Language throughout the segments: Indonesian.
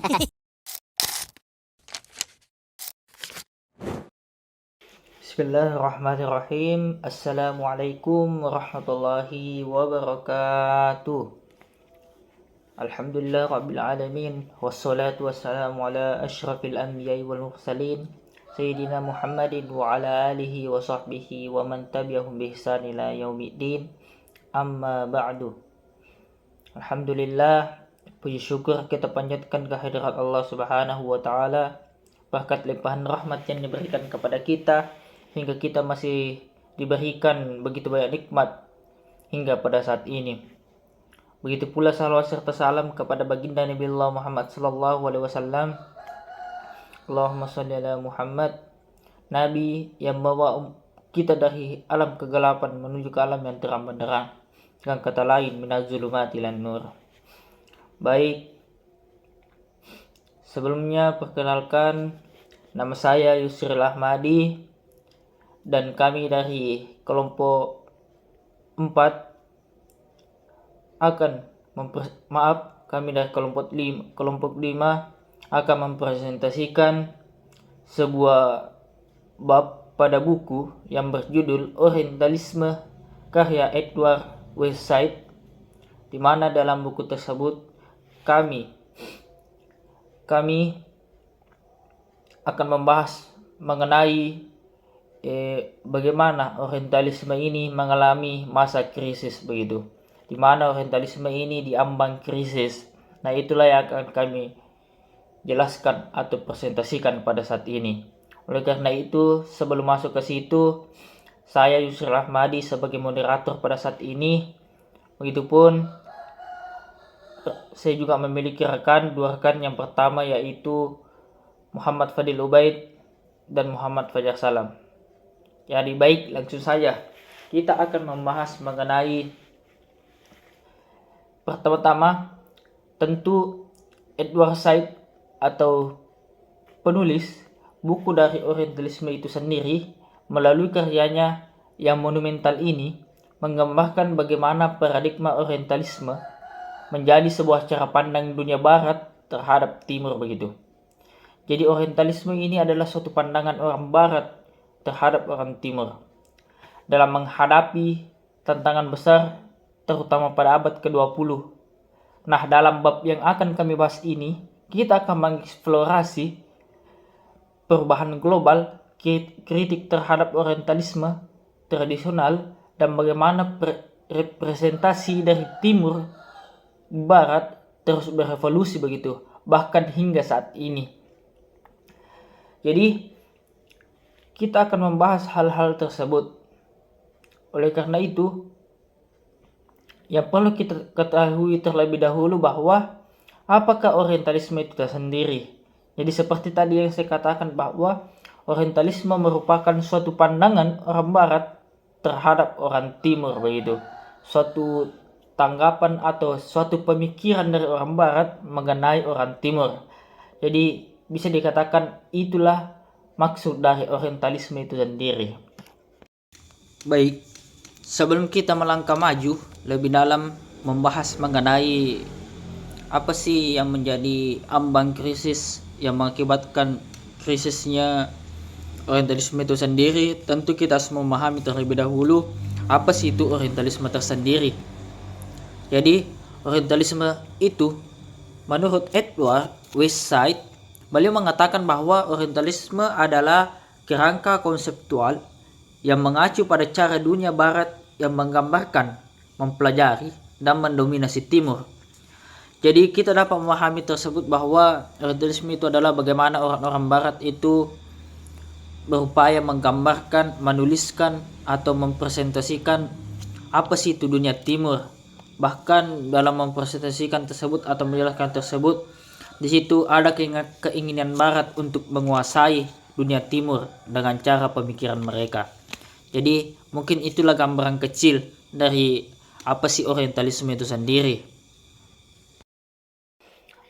Bismillahirrahmanirrahim. Assalamualaikum warahmatullahi wabarakatuh. Alhamdulillah rabbil alamin. Wassalatu wassalamu ala asyrafil anbiya'i wal mursalin Sayyidina Muhammadin wa ala alihi wa sahbihi wa man tabi'ahum bi ihsan ila yaumiddin. Amma ba'du. Alhamdulillah, puji syukur kita panjatkan kehadirat Allah Subhanahu wa taala, berkat limpahan rahmat yang diberikan kepada kita hingga kita masih diberikan begitu banyak nikmat hingga pada saat ini. Begitu pula salawat serta salam kepada baginda Nabi Allah Muhammad sallallahu alaihi wasallam. Allahumma shalli ala Muhammad, nabi yang membawa kita dari alam kegelapan menuju ke alam yang terang benderang, dengan kata lain minaz zulumati ilan nur. Baik, sebelumnya perkenalkan, nama saya Yusril Ahmadi dan kami dari kelompok 4 akan kami dari kelompok 5 akan mempresentasikan sebuah bab pada buku yang berjudul Orientalisme karya Edward Westside, di mana dalam buku tersebut kami akan membahas mengenai bagaimana Orientalisme ini mengalami masa krisis begitu, di mana Orientalisme ini diambang krisis. Nah, itulah yang akan kami jelaskan atau presentasikan pada saat ini. Oleh karena itu, sebelum masuk ke situ, saya Yusril Ahmadi sebagai moderator pada saat ini. Begitupun saya juga memiliki dua rekan. Yang pertama yaitu Muhammad Fadil Ubaid dan Muhammad Fajar Salam. Jadi baik, langsung saja kita akan membahas mengenai pertama-tama tentu Edward Said atau penulis buku dari Orientalisme itu sendiri melalui karyanya yang monumental ini menggambarkan bagaimana paradigma Orientalisme menjadi sebuah cara pandang dunia barat terhadap timur begitu. Jadi Orientalisme ini adalah suatu pandangan orang barat terhadap orang timur dalam menghadapi tantangan besar terutama pada abad ke-20. Nah, dalam bab yang akan kami bahas ini, kita akan mengeksplorasi perubahan global, kritik terhadap Orientalisme tradisional, dan bagaimana representasi dari timur barat terus berevolusi begitu, bahkan hingga saat ini. Jadi kita akan membahas hal-hal tersebut. Oleh karena itu, yang perlu kita ketahui terlebih dahulu bahwa apakah Orientalisme itu tersendiri. Jadi seperti tadi yang saya katakan bahwa Orientalisme merupakan suatu pandangan orang barat terhadap orang timur begitu. Suatu tanggapan atau suatu pemikiran dari orang barat mengenai orang timur. Jadi bisa dikatakan itulah maksud dari Orientalisme itu sendiri. Baik, sebelum kita melangkah maju lebih dalam membahas mengenai apa sih yang menjadi ambang krisis yang mengakibatkan krisisnya Orientalisme itu sendiri, tentu kita harus memahami terlebih dahulu apa sih itu Orientalisme tersendiri. Jadi Orientalisme itu menurut Edward Westside, beliau mengatakan bahwa Orientalisme adalah kerangka konseptual yang mengacu pada cara dunia barat yang menggambarkan, mempelajari, dan mendominasi timur. Jadi kita dapat memahami tersebut bahwa Orientalisme itu adalah bagaimana orang-orang barat itu berupaya menggambarkan, menuliskan, atau mempresentasikan apa sih itu dunia timur. Bahkan dalam mempresentasikan tersebut atau menjelaskan tersebut, di situ ada keinginan barat untuk menguasai dunia timur dengan cara pemikiran mereka. Jadi mungkin itulah gambaran kecil dari apa sih Orientalisme itu sendiri.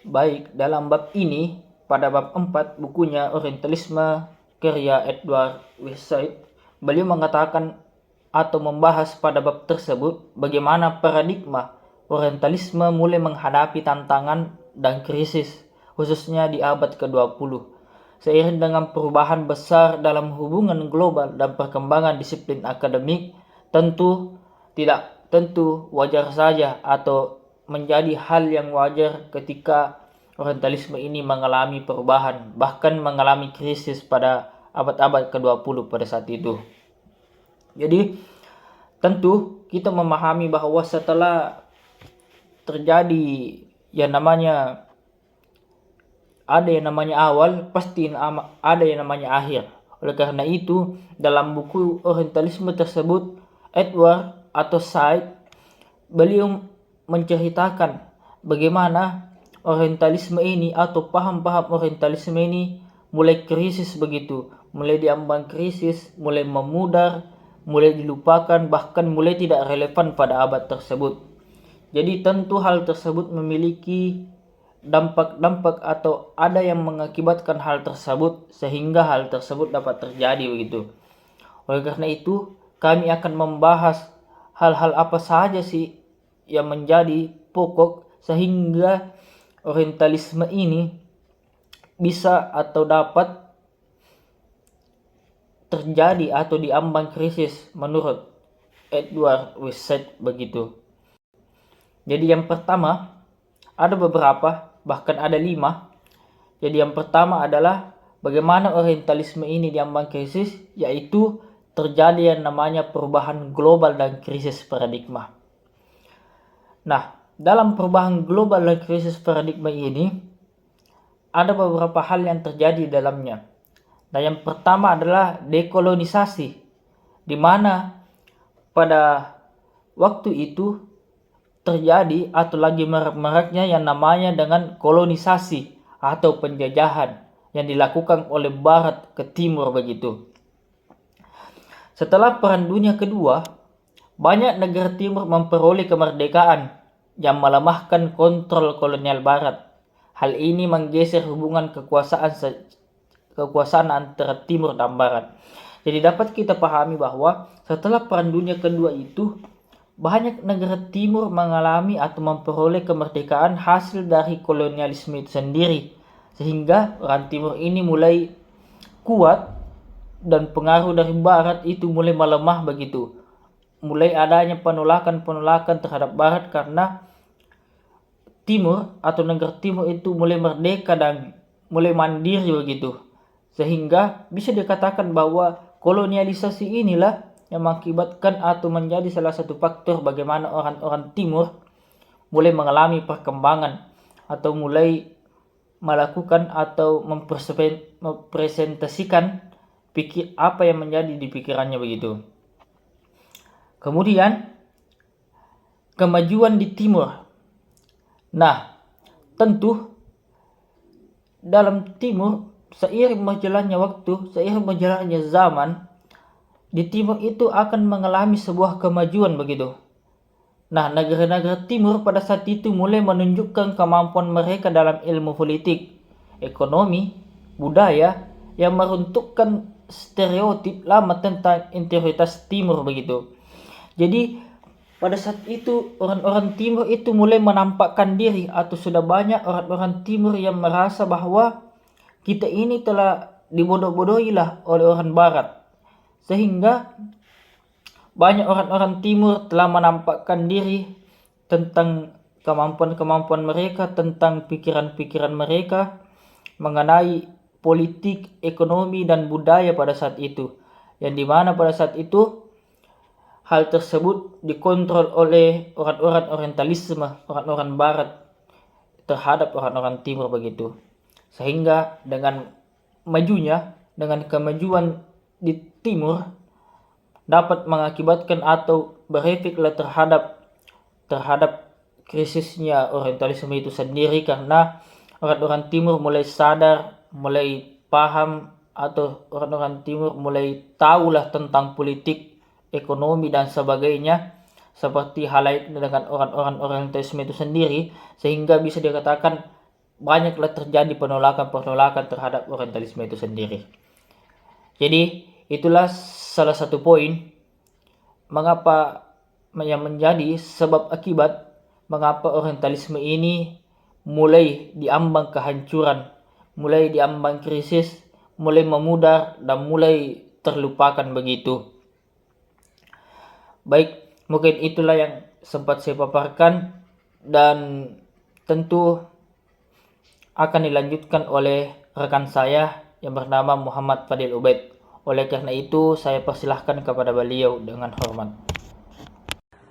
Baik, dalam bab ini, pada bab 4 bukunya Orientalisme karya Edward Westside, beliau mengatakan atau membahas pada bab tersebut bagaimana paradigma Orientalisme mulai menghadapi tantangan dan krisis khususnya di abad ke-20. Seiring dengan perubahan besar dalam hubungan global dan perkembangan disiplin akademik, tentu wajar saja atau menjadi hal yang wajar ketika Orientalisme ini mengalami perubahan, bahkan mengalami krisis pada abad-abad ke-20 pada saat itu. Jadi, tentu kita memahami bahwa setelah terjadi yang namanya awal, pasti ada yang namanya akhir. Oleh karena itu, dalam buku Orientalisme tersebut, Edward atau Said, beliau menceritakan bagaimana Orientalisme ini atau paham-paham Orientalisme ini mulai krisis begitu, mulai diambang krisis, mulai memudar, mulai dilupakan, bahkan mulai tidak relevan pada abad tersebut. Jadi tentu hal tersebut memiliki dampak-dampak atau ada yang mengakibatkan hal tersebut sehingga hal tersebut dapat terjadi begitu. Oleh karena itu, kami akan membahas hal-hal apa saja sih yang menjadi pokok sehingga Orientalisme ini bisa atau dapat terjadi atau diambang krisis menurut Edward Said begitu. Jadi yang pertama, ada beberapa, bahkan ada 5. Jadi yang pertama adalah bagaimana Orientalisme ini diambang krisis, yaitu terjadi yang namanya perubahan global dan krisis paradigma. Nah, dalam perubahan global dan krisis paradigma ini, ada beberapa hal yang terjadi di dalamnya. Nah, yang pertama adalah dekolonisasi, di mana pada waktu itu terjadi atau lagi marak-maraknya yang namanya dengan kolonisasi atau penjajahan yang dilakukan oleh Barat ke Timur begitu. Setelah Perang Dunia Kedua, banyak negara Timur memperoleh kemerdekaan yang melemahkan kontrol kolonial Barat. Hal ini menggeser hubungan kekuasaan antara Timur dan Barat. Jadi dapat kita pahami bahwa setelah Perang Dunia Kedua itu, banyak negara Timur mengalami atau memperoleh kemerdekaan hasil dari kolonialisme itu sendiri, sehingga orang Timur ini mulai kuat dan pengaruh dari Barat itu mulai melemah begitu. Mulai adanya penolakan terhadap Barat karena Timur atau negara Timur itu mulai merdeka dan mulai mandiri begitu. Sehingga bisa dikatakan bahwa kolonialisasi inilah yang mengakibatkan atau menjadi salah satu faktor bagaimana orang-orang Timur mulai mengalami perkembangan atau mulai melakukan atau mempresentasikan apa yang menjadi di pikirannya begitu. Kemudian kemajuan di Timur. Nah, tentu dalam Timur seiring berjalannya waktu, seiring berjalannya zaman, di Timur itu akan mengalami sebuah kemajuan begitu. Nah, negara-negara Timur pada saat itu mulai menunjukkan kemampuan mereka dalam ilmu politik, ekonomi, budaya yang meruntuhkan stereotip lama tentang interioritas Timur begitu. Jadi pada saat itu orang-orang Timur itu mulai menampakkan diri atau sudah banyak orang-orang Timur yang merasa bahwa kita ini telah dibodoh-bodohilah oleh orang Barat. Sehingga banyak orang-orang Timur telah menampakkan diri tentang kemampuan-kemampuan mereka, tentang pikiran-pikiran mereka mengenai politik, ekonomi, dan budaya pada saat itu. Yang dimana pada saat itu hal tersebut dikontrol oleh orang-orang Orientalisme, orang-orang Barat terhadap orang-orang Timur begitu. Sehingga dengan kemajuan di Timur dapat mengakibatkan atau berefeklah terhadap krisisnya Orientalisme itu sendiri, karena orang-orang Timur mulai sadar, mulai paham, atau orang-orang Timur mulai tahulah tentang politik, ekonomi, dan sebagainya, seperti hal lain dengan orang-orang Orientalisme itu sendiri, sehingga bisa dikatakan banyaklah terjadi penolakan terhadap Orientalisme itu sendiri. Jadi itulah salah satu poin mengapa yang menjadi sebab akibat mengapa Orientalisme ini mulai diambang kehancuran, mulai diambang krisis, mulai memudar dan mulai terlupakan begitu. Baik, mungkin itulah yang sempat saya paparkan dan tentu akan dilanjutkan oleh rekan saya yang bernama Muhammad Fadil Ubaid. Oleh karena itu, saya persilahkan kepada beliau dengan hormat.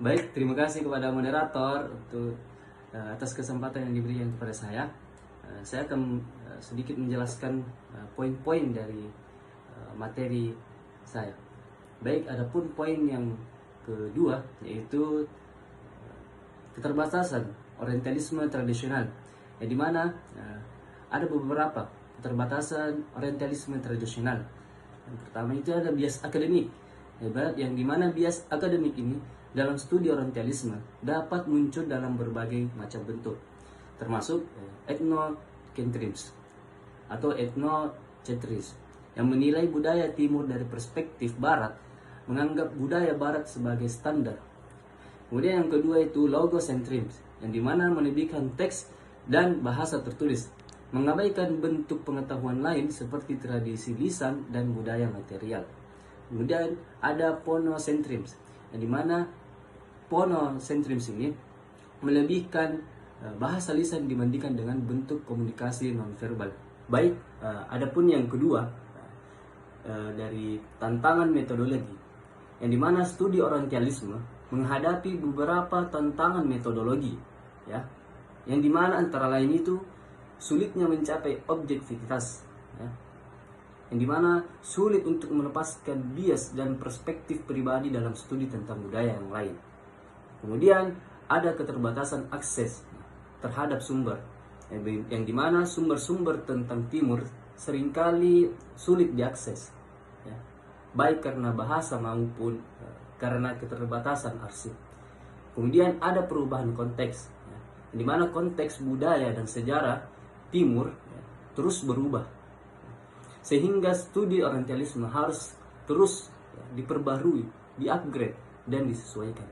Baik, terima kasih kepada moderator untuk atas kesempatan yang diberikan kepada saya. Saya akan sedikit menjelaskan poin-poin dari materi saya. Baik, adapun poin yang kedua yaitu keterbatasan orientalisme tradisional, yang dimana ada beberapa keterbatasan orientalisme tradisional. Yang pertama itu ada bias akademik, yang dimana bias akademik ini dalam studi orientalisme dapat muncul dalam berbagai macam bentuk, termasuk ethnocentrism atau ethnocentris yang menilai budaya timur dari perspektif barat, menganggap budaya barat sebagai standar. Kemudian yang kedua itu logocentrism, yang dimana menebihkan teks dan bahasa tertulis, mengabaikan bentuk pengetahuan lain seperti tradisi lisan dan budaya material. Kemudian ada ponocentrism, yang dimana ponocentrism ini melebihkan bahasa lisan dibandingkan dengan bentuk komunikasi nonverbal. Baik, adapun yang kedua dari tantangan metodologi, yang dimana studi orientalisme menghadapi beberapa tantangan metodologi, ya, yang dimana antara lain itu sulitnya mencapai objektivitas, ya, yang dimana sulit untuk melepaskan bias dan perspektif pribadi dalam studi tentang budaya yang lain. Kemudian ada keterbatasan akses terhadap sumber, yang dimana sumber-sumber tentang timur seringkali sulit diakses, ya, baik karena bahasa maupun karena keterbatasan arsip. Kemudian ada perubahan konteks, ya, di mana konteks budaya dan sejarah timur, ya, terus berubah, sehingga studi orientalisme harus terus, ya, diperbarui, diupgrade dan disesuaikan.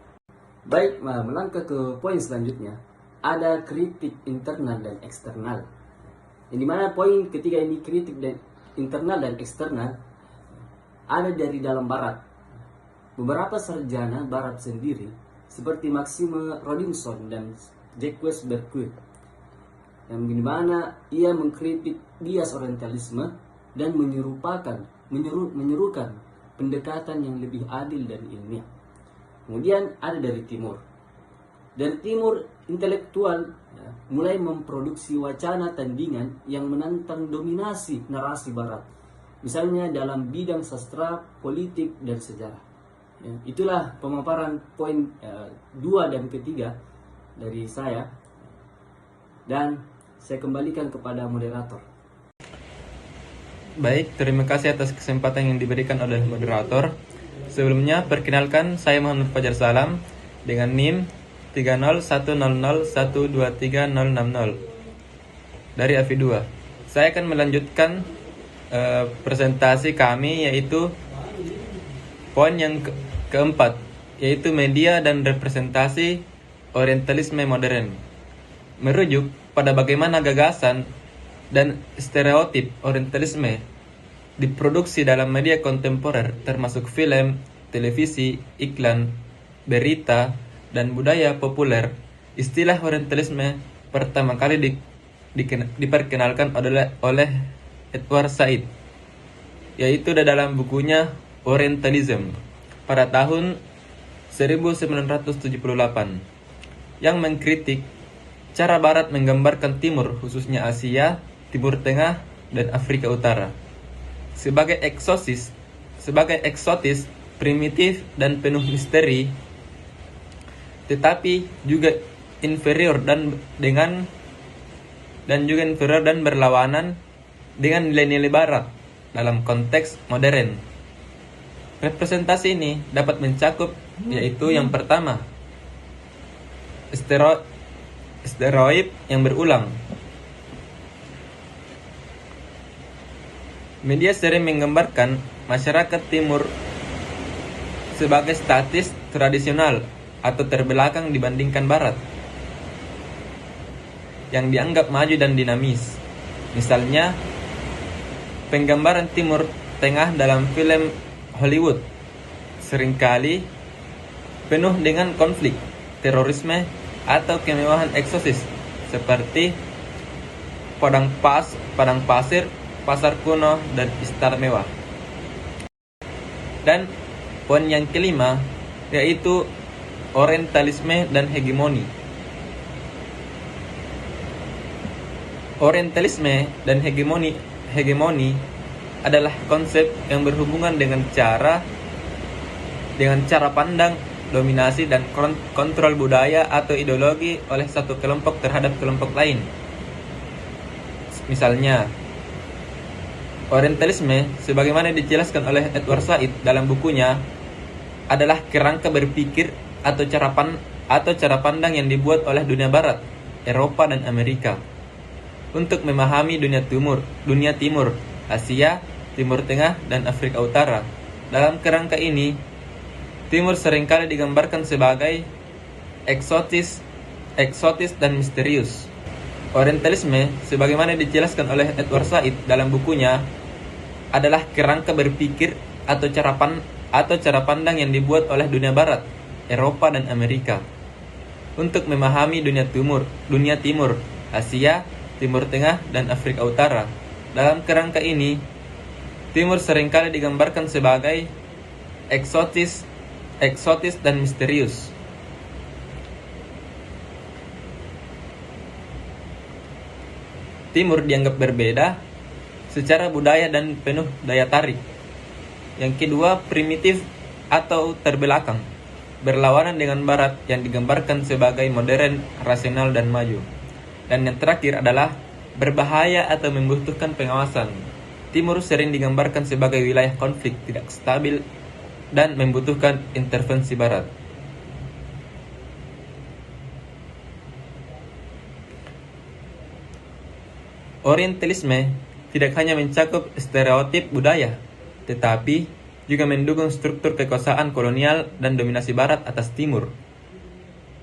Baik, melangkah ke poin selanjutnya, ada kritik internal dan eksternal. Yang dimana poin ketiga ini, kritik dan internal dan eksternal, ada dari dalam barat. Beberapa sarjana barat sendiri seperti Maxime Rodinson dan Jacques Bercuet, yang dimana ia mengkritik bias orientalisme dan menyerukan pendekatan yang lebih adil dan ilmiah. Kemudian ada dari timur. Dari timur, intelektual, ya, mulai memproduksi wacana tandingan yang menantang dominasi narasi barat, misalnya dalam bidang sastra, politik, dan sejarah. Ya, itulah pemaparan poin 2 dan ketiga dari saya, dan saya kembalikan kepada moderator. Baik, terima kasih atas kesempatan yang diberikan oleh moderator. Sebelumnya, perkenalkan saya Muhammad Fajar Salam dengan NIM 30100123060 dari AFI 2. Saya akan melanjutkan presentasi kami, yaitu poin yang keempat, yaitu media dan representasi orientalisme modern. Merujuk pada bagaimana gagasan dan stereotip orientalisme diproduksi dalam media kontemporer, termasuk film, televisi, iklan, berita, dan budaya populer. Istilah orientalisme pertama kali diperkenalkan oleh Edward Said, yaitu dalam bukunya Orientalism pada tahun 1978, yang mengkritik cara Barat menggambarkan Timur, khususnya Asia, Timur Tengah, dan Afrika Utara sebagai eksotis, primitif, dan penuh misteri, tetapi juga inferior dan berlawanan dengan nilai-nilai Barat dalam konteks modern. Representasi ini dapat mencakup, yaitu yang pertama, stereotip yang berulang. Media sering menggambarkan masyarakat Timur sebagai statis, tradisional, atau terbelakang dibandingkan Barat. yang dianggap maju dan dinamis. Misalnya, penggambaran Timur Tengah dalam film Hollywood seringkali penuh dengan konflik, terorisme, atau kemewahan eksotis seperti padang pasir, pasar kuno, dan istana mewah. Dan poin yang kelima yaitu orientalisme dan hegemoni. Orientalisme dan hegemoni adalah konsep yang berhubungan dengan cara pandang, dominasi, dan kontrol budaya atau ideologi oleh satu kelompok terhadap kelompok lain. Misalnya, orientalisme sebagaimana dijelaskan oleh Edward Said dalam bukunya adalah kerangka berpikir atau cara pandang yang dibuat oleh dunia barat, Eropa dan Amerika untuk memahami dunia timur, Asia, Timur Tengah, dan Afrika Utara. Dalam kerangka ini, Timur seringkali digambarkan sebagai eksotis dan misterius. Orientalisme, sebagaimana dijelaskan oleh Edward Said dalam bukunya, adalah kerangka berpikir atau cara pandang yang dibuat oleh dunia barat, Eropa dan Amerika untuk memahami dunia timur, Asia, Timur Tengah, dan Afrika Utara. Dalam kerangka ini, Timur seringkali digambarkan sebagai eksotis dan misterius. Timur dianggap berbeda secara budaya dan penuh daya tarik. Yang kedua, primitif atau terbelakang, berlawanan dengan Barat yang digambarkan sebagai modern, rasional, dan maju. Dan yang terakhir adalah berbahaya atau membutuhkan pengawasan. Timur sering digambarkan sebagai wilayah konflik, tidak stabil, dan membutuhkan intervensi Barat. Orientalisme tidak hanya mencakup stereotip budaya, tetapi juga mendukung struktur kekuasaan kolonial dan dominasi Barat atas Timur,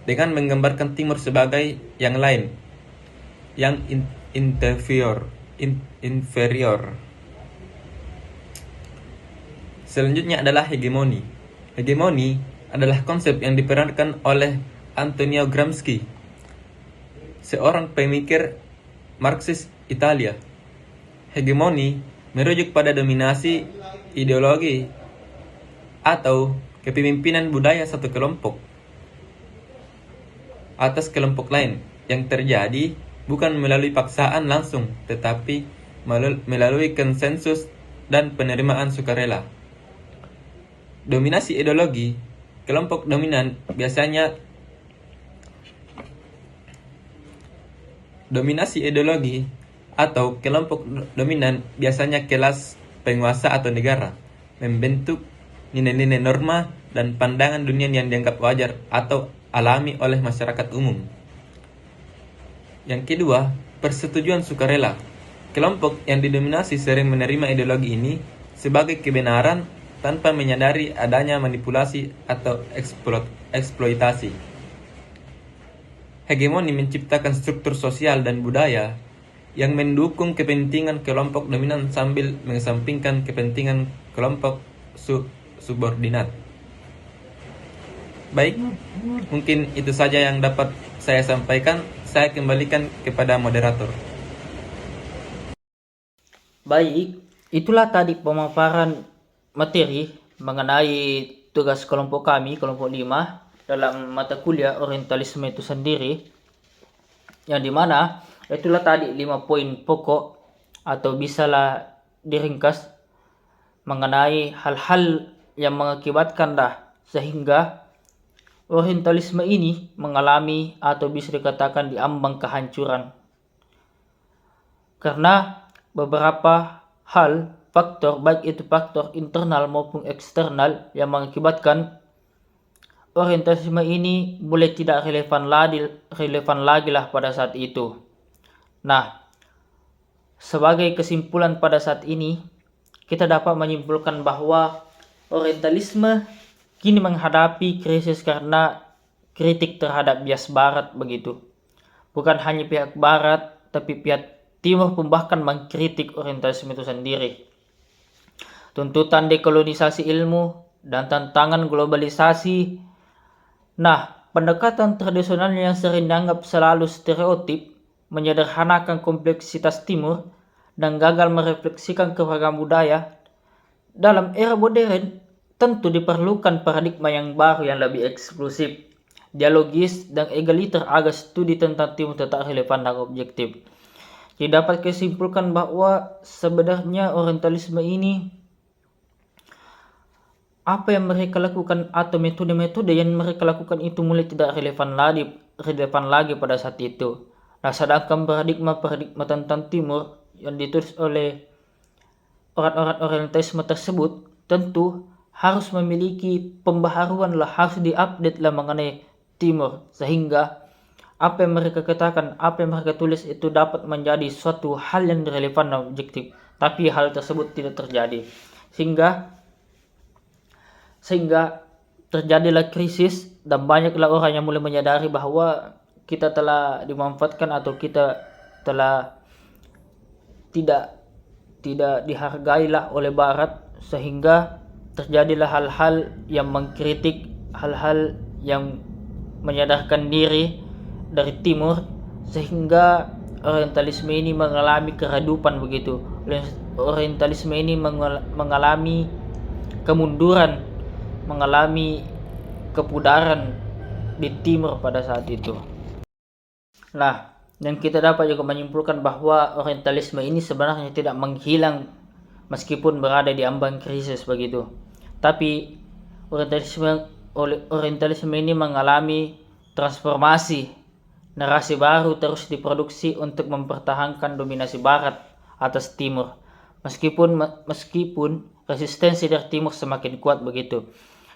dengan menggambarkan Timur sebagai yang lain, yang inferior. Selanjutnya adalah hegemoni. Hegemoni adalah konsep yang diperankan oleh Antonio Gramsci, seorang pemikir Marxis Italia. Hegemoni merujuk pada dominasi ideologi atau kepemimpinan budaya satu kelompok atas kelompok lain yang terjadi bukan melalui paksaan langsung, tetapi melalui konsensus dan penerimaan sukarela. Dominasi ideologi, kelompok dominan biasanya atau kelompok dominan biasanya kelas penguasa atau negara, membentuk nilai-nilai norma dan pandangan dunia yang dianggap wajar atau alami oleh masyarakat umum. Yang kedua, persetujuan sukarela. Kelompok yang didominasi sering menerima ideologi ini sebagai kebenaran tanpa menyadari adanya manipulasi atau eksploitasi. Hegemoni menciptakan struktur sosial dan budaya yang mendukung kepentingan kelompok dominan sambil mengesampingkan kepentingan kelompok subordinat. Baik, mungkin itu saja yang dapat saya sampaikan. Saya kembalikan kepada moderator. Baik, itulah tadi pemaparan materi mengenai tugas kelompok kami, kelompok 5, dalam mata kuliah orientalisme itu sendiri. Yang dimana itulah tadi 5 poin pokok atau bisalah diringkas mengenai hal-hal yang mengakibatkan sehingga orientalisme ini mengalami atau bisa dikatakan diambang kehancuran. Karena beberapa hal, faktor, baik itu faktor internal maupun eksternal yang mengakibatkan orientalisme ini mulai tidak relevan lagi pada saat itu. Nah, sebagai kesimpulan pada saat ini, kita dapat menyimpulkan bahwa orientalisme kini menghadapi krisis karena kritik terhadap bias Barat begitu. bukan hanya pihak barat, tapi pihak timur pun bahkan mengkritik orientalisme itu sendiri. Tuntutan dekolonisasi ilmu dan tantangan globalisasi. Nah, pendekatan tradisional yang sering dianggap selalu stereotip, menyederhanakan kompleksitas timur, dan gagal merefleksikan keragaman budaya. Dalam era modern, tentu diperlukan paradigma yang baru yang lebih eksklusif, dialogis, dan egaliter agar studi tentang timur tetap relevan dan objektif. Jadi dapat disimpulkan bahwa sebenarnya orientalisme ini, apa yang mereka lakukan atau metode-metode yang mereka lakukan itu mulai tidak relevan lagi pada saat itu. Nah, sedangkan paradigma tentang timur yang ditulis oleh orang-orang orientalisme tersebut tentu harus memiliki pembaharuan lah, harus diupdate lah mengenai timur, sehingga apa yang mereka katakan, apa yang mereka tulis itu dapat menjadi suatu hal yang relevan dan objektif. Tapi hal tersebut tidak terjadi, sehingga terjadilah krisis dan banyaklah orang yang mulai menyadari bahwa kita telah dimanfaatkan atau kita telah tidak dihargai lah oleh barat, sehingga terjadilah hal-hal yang mengkritik, hal-hal yang menyadarkan diri dari timur, sehingga orientalisme ini mengalami keredupan begitu. Orientalisme ini mengalami kemunduran, mengalami kepudaran di timur pada saat itu. Nah, dan kita dapat juga menyimpulkan bahwa orientalisme ini sebenarnya tidak menghilang meskipun berada di ambang krisis begitu. Tapi orientalisme ini mengalami transformasi. Narasi baru terus diproduksi untuk mempertahankan dominasi barat atas timur. Meskipun resistensi dari timur semakin kuat begitu.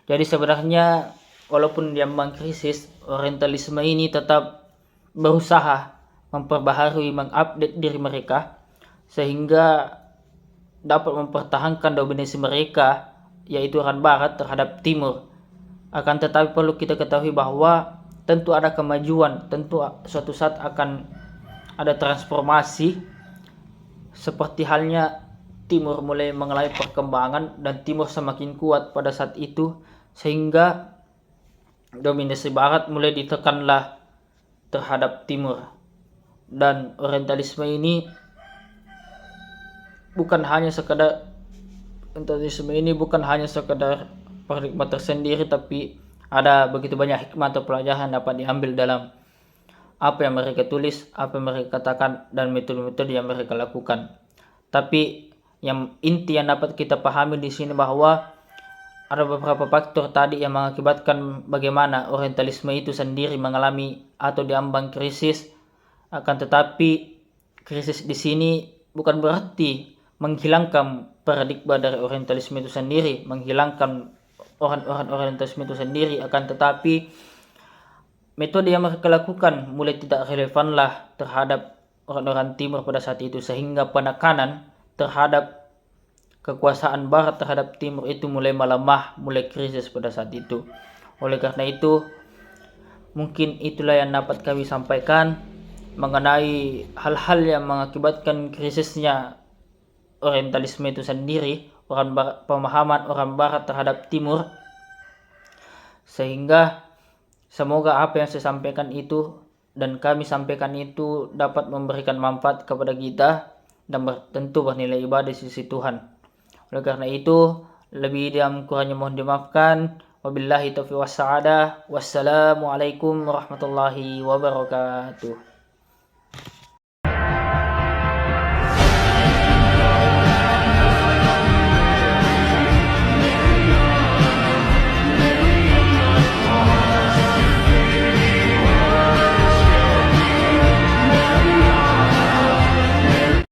Jadi sebenarnya walaupun di ambang krisis, orientalisme ini tetap berusaha memperbaharui, mengupdate diri mereka sehingga dapat mempertahankan dominasi mereka, yaitu orang barat terhadap timur. Akan tetapi perlu kita ketahui bahwa tentu ada kemajuan, tentu suatu saat akan ada transformasi, seperti halnya timur mulai mengalami perkembangan dan timur semakin kuat pada saat itu, sehingga dominasi barat mulai ditekanlah terhadap timur. Dan orientalisme ini bukan hanya sekadar paradigma tersendiri, tapi ada begitu banyak hikmah atau pelajaran dapat diambil dalam apa yang mereka tulis, apa yang mereka katakan, dan metode-metode yang mereka lakukan. Tapi yang inti yang dapat kita pahami di sini bahwa ada beberapa faktor tadi yang mengakibatkan bagaimana orientalisme itu sendiri mengalami atau diambang krisis. Akan tetapi krisis di sini bukan berarti menghilangkan paradigma dari orientalisme itu sendiri, menghilangkan orang-orang orientalisme itu sendiri. Akan tetapi metode yang mereka lakukan mulai tidak relevan lah terhadap orang-orang timur pada saat itu, sehingga penekanan terhadap kekuasaan barat terhadap timur itu mulai melemah, mulai krisis pada saat itu. Oleh karena itu, mungkin itulah yang dapat kami sampaikan mengenai hal-hal yang mengakibatkan krisisnya orientalisme itu sendiri, pemahaman orang barat terhadap timur. Sehingga semoga apa yang saya sampaikan itu dan kami sampaikan itu dapat memberikan manfaat kepada kita dan tentu bernilai ibadah di sisi Tuhan. Oleh karena itu, lebih dan kurangnya mohon dimaafkan. Wabillahi taufiq was sa'adah. Wassalamualaikum warahmatullahi wabarakatuh.